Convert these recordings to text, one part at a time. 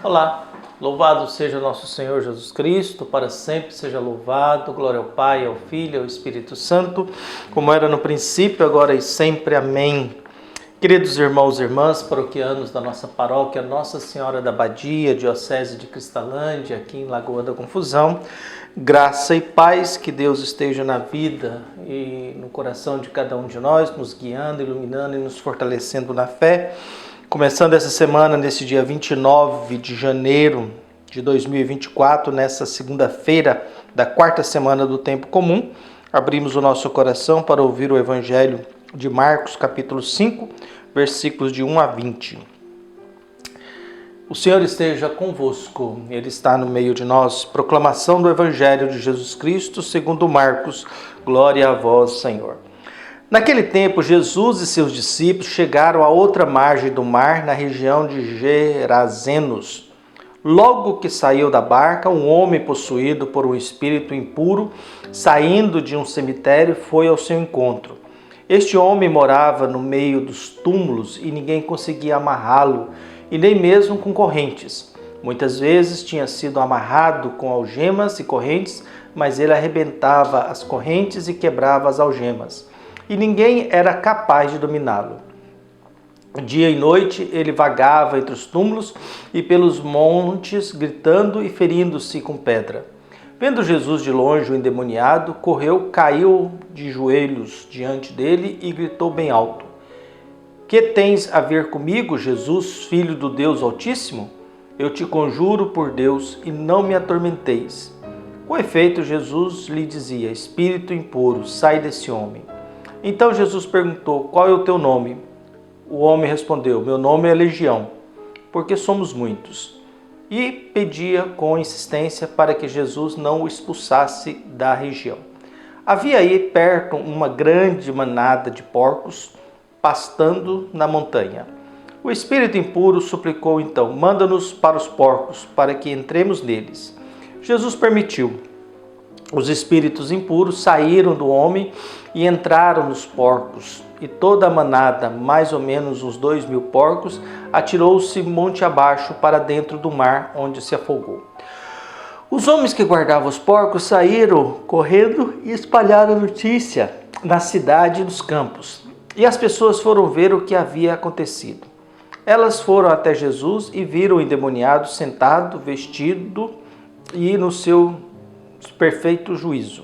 Olá, louvado seja nosso Senhor Jesus Cristo, para sempre seja louvado, glória ao Pai, ao Filho e ao Espírito Santo, como era no princípio, agora e sempre. Amém. Queridos irmãos e irmãs paroquianos da nossa paróquia Nossa Senhora da Badia, Diocese de Cristalândia, aqui em Lagoa da Confusão, graça e paz, que Deus esteja na vida e no coração de cada um de nós, nos guiando, iluminando e nos fortalecendo na fé. Começando essa semana, nesse dia 29 de janeiro de 2024, nessa segunda-feira da quarta semana do Tempo Comum, abrimos o nosso coração para ouvir o Evangelho de Marcos, capítulo 5, versículos de 1 a 20. O Senhor esteja convosco, Ele está no meio de nós. Proclamação do Evangelho de Jesus Cristo, segundo Marcos. Glória a vós, Senhor. Naquele tempo, Jesus e seus discípulos chegaram à outra margem do mar, na região de Gerazenos. Logo que saiu da barca, um homem possuído por um espírito impuro, saindo de um cemitério, foi ao seu encontro. Este homem morava no meio dos túmulos e ninguém conseguia amarrá-lo, e nem mesmo com correntes. Muitas vezes tinha sido amarrado com algemas e correntes, mas ele arrebentava as correntes e quebrava as algemas, e ninguém era capaz de dominá-lo. Dia e noite ele vagava entre os túmulos e pelos montes, gritando e ferindo-se com pedra. Vendo Jesus de longe o endemoniado, correu, caiu de joelhos diante dele e gritou bem alto: Que tens a ver comigo, Jesus, Filho do Deus Altíssimo? Eu te conjuro por Deus, e não me atormenteis. Com efeito, Jesus lhe dizia: Espírito impuro, sai desse homem. Então Jesus perguntou: Qual é o teu nome? O homem respondeu: Meu nome é Legião, porque somos muitos. E pedia com insistência para que Jesus não o expulsasse da região. Havia aí perto uma grande manada de porcos pastando na montanha. O espírito impuro suplicou então: Manda-nos para os porcos, para que entremos neles. Jesus permitiu. Os espíritos impuros saíram do homem e entraram nos porcos, e toda a manada, mais ou menos uns 2.000 porcos, atirou-se monte abaixo para dentro do mar, onde se afogou. Os homens que guardavam os porcos saíram correndo e espalharam a notícia na cidade e nos campos, e as pessoas foram ver o que havia acontecido. Elas foram até Jesus e viram o endemoniado sentado, vestido e no seu perfeito juízo,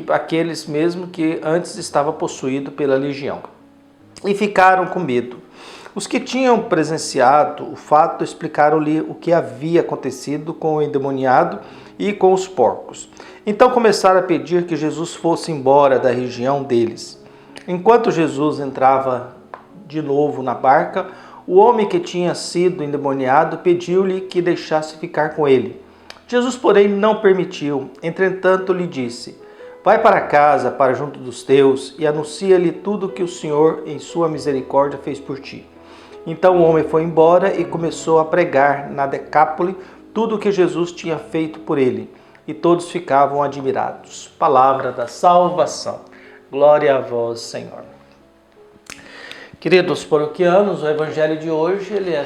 aqueles mesmo que antes estava possuído pela legião, e ficaram com medo. Os que tinham presenciado o fato explicaram-lhe o que havia acontecido com o endemoniado e com os porcos. Então começaram a pedir que Jesus fosse embora da região deles. Enquanto Jesus entrava de novo na barca, o homem que tinha sido endemoniado pediu-lhe que deixasse ficar com ele. Jesus, porém, não permitiu. Entretanto, lhe disse: Vai para casa, para junto dos teus, e anuncia-lhe tudo o que o Senhor, em sua misericórdia, fez por ti. Então o homem foi embora e começou a pregar na Decápole tudo o que Jesus tinha feito por ele, e todos ficavam admirados. Palavra da salvação. Glória a vós, Senhor. Queridos paroquianos, o evangelho de hoje ele é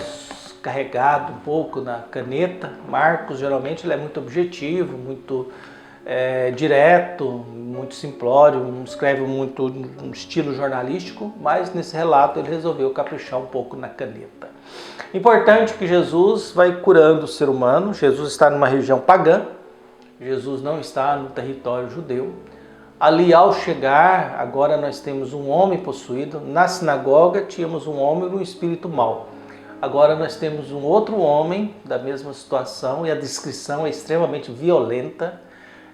carregado um pouco na caneta. Marcos geralmente ele é muito objetivo, muito direto, muito simplório, não escreve muito no estilo jornalístico, mas nesse relato ele resolveu caprichar um pouco na caneta. Importante que Jesus vai curando o ser humano. Jesus está numa região pagã, Jesus não está no território judeu. Ali, ao chegar, agora nós temos um homem possuído. Na sinagoga tínhamos um homem com um espírito mau. Agora nós temos um outro homem da mesma situação, e a descrição é extremamente violenta.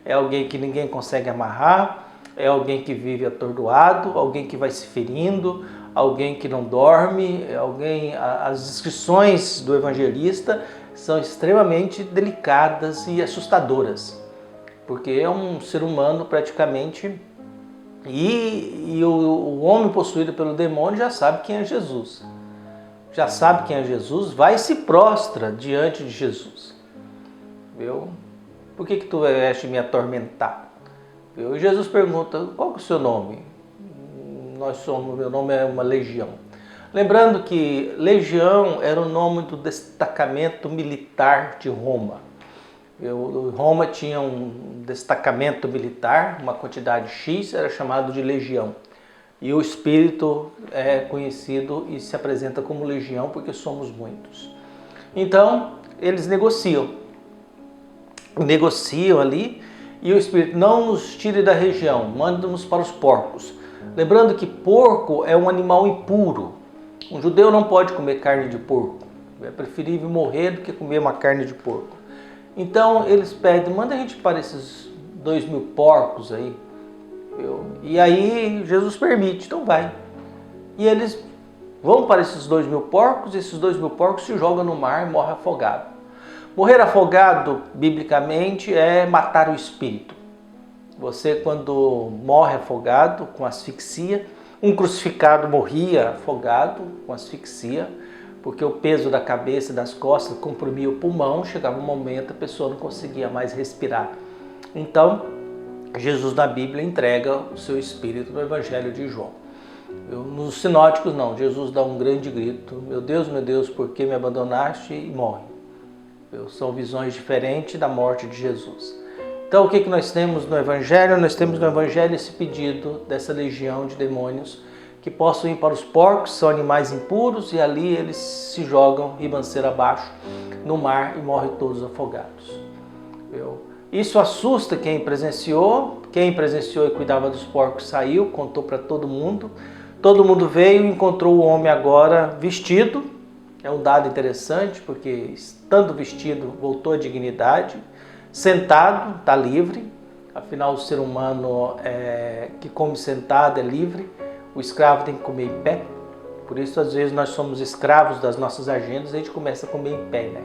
É alguém que ninguém consegue amarrar, é alguém que vive atordoado, alguém que vai se ferindo, alguém que não dorme, As descrições do evangelista são extremamente delicadas e assustadoras, porque é um ser humano praticamente, e o homem possuído pelo demônio já sabe quem é Jesus. Já sabe quem é Jesus, vai e se prostra diante de Jesus. Viu? Por que tu vieste me atormentar? Viu? E Jesus pergunta: Qual é o seu nome? Meu nome é uma legião. Lembrando que legião era o nome do destacamento militar de Roma. Roma tinha um destacamento militar, uma quantidade X, era chamado de legião. E o Espírito é conhecido e se apresenta como legião porque somos muitos. Então, eles negociam ali, e o Espírito: não nos tire da região, manda-nos para os porcos. Lembrando que porco é um animal impuro. Um judeu não pode comer carne de porco. É preferível morrer do que comer uma carne de porco. Então eles pedem: manda a gente para esses 2.000 porcos aí. E aí Jesus permite, então vai. E eles vão para esses 2.000 porcos, e esses 2.000 porcos se jogam no mar e morrem afogados. Morrer afogado, biblicamente, é matar o espírito. Você, quando morre afogado com asfixia, um crucificado morria afogado com asfixia, porque o peso da cabeça e das costas comprimia o pulmão, chegava um momento a pessoa não conseguia mais respirar. Então, Jesus na Bíblia entrega o seu espírito no Evangelho de João. Nos sinóticos não, Jesus dá um grande grito: meu Deus, por que me abandonaste? E morre. São visões diferentes da morte de Jesus. Então o que nós temos no Evangelho? Nós temos no Evangelho esse pedido dessa legião de demônios que possam ir para os porcos, são animais impuros, e ali eles se jogam ribanceira abaixo no mar e morrem todos afogados. Isso assusta quem presenciou e cuidava dos porcos saiu, contou para todo mundo veio e encontrou o homem agora vestido. É um dado interessante, porque estando vestido voltou à dignidade, sentado, está livre, afinal o ser humano que come sentado é livre, o escravo tem que comer em pé, por isso às vezes nós somos escravos das nossas agendas, a gente começa a comer em pé, né?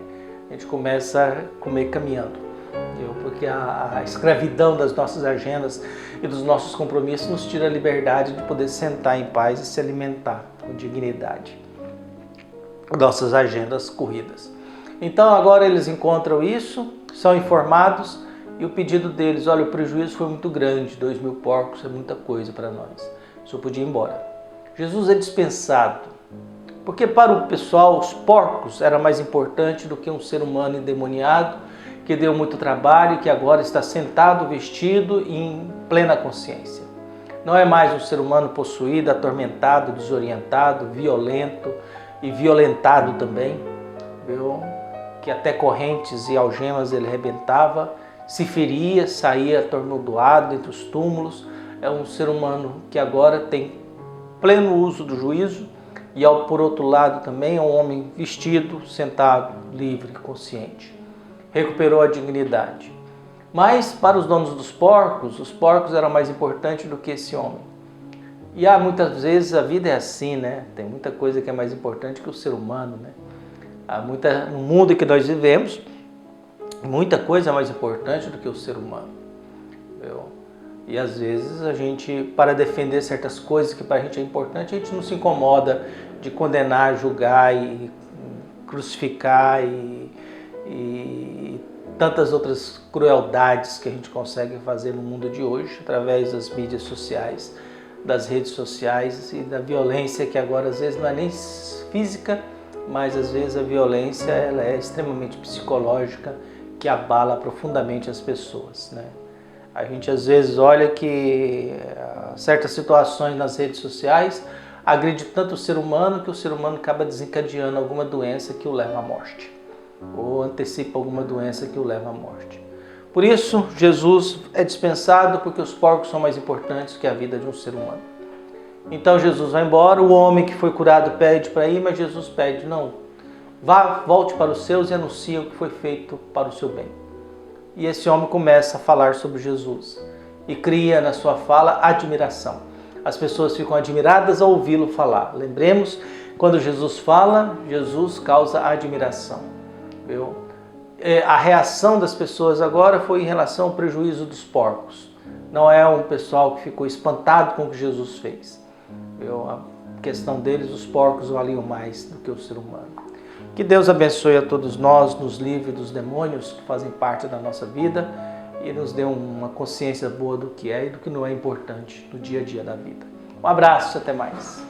A gente começa a comer caminhando. Porque a escravidão das nossas agendas e dos nossos compromissos nos tira a liberdade de poder sentar em paz e se alimentar com dignidade. Nossas agendas corridas. Então agora eles encontram isso, são informados, e o pedido deles: olha, o prejuízo foi muito grande, 2.000 porcos é muita coisa para nós, o senhor podia ir embora. Jesus é dispensado, porque para o pessoal os porcos era mais importante do que um ser humano endemoniado, que deu muito trabalho e que agora está sentado, vestido em plena consciência. Não é mais um ser humano possuído, atormentado, desorientado, violento e violentado também, que até correntes e algemas ele arrebentava, se feria, saía atordoado entre os túmulos. É um ser humano que agora tem pleno uso do juízo e, por outro lado, também é um homem vestido, sentado, livre, consciente. Recuperou a dignidade. Mas para os donos dos porcos, os porcos eram mais importantes do que esse homem. E muitas vezes a vida é assim, né? Tem muita coisa que é mais importante que o ser humano, né? No mundo em que nós vivemos, muita coisa é mais importante do que o ser humano. E às vezes a gente, para defender certas coisas que para a gente é importante, a gente não se incomoda de condenar, julgar e crucificar e tantas outras crueldades que a gente consegue fazer no mundo de hoje, através das mídias sociais, das redes sociais e da violência, que agora às vezes não é nem física, mas às vezes a violência ela é extremamente psicológica, que abala profundamente as pessoas, né? A gente às vezes olha que certas situações nas redes sociais agride tanto o ser humano que o ser humano acaba desencadeando alguma doença que o leva à morte, ou antecipa alguma doença que o leva à morte. Por isso, Jesus é dispensado, porque os porcos são mais importantes que a vida de um ser humano. Então Jesus vai embora, o homem que foi curado pede para ir, mas Jesus pede: não, volte para os seus e anuncie o que foi feito para o seu bem. E esse homem começa a falar sobre Jesus e cria na sua fala admiração. As pessoas ficam admiradas ao ouvi-lo falar. Lembremos, quando Jesus fala, Jesus causa admiração. A reação das pessoas agora foi em relação ao prejuízo dos porcos. Não é um pessoal que ficou espantado com o que Jesus fez. A questão deles, os porcos valiam mais do que o ser humano. Que Deus abençoe a todos nós, nos livre dos demônios que fazem parte da nossa vida e nos dê uma consciência boa do que é e do que não é importante no dia a dia da vida. Um abraço, até mais.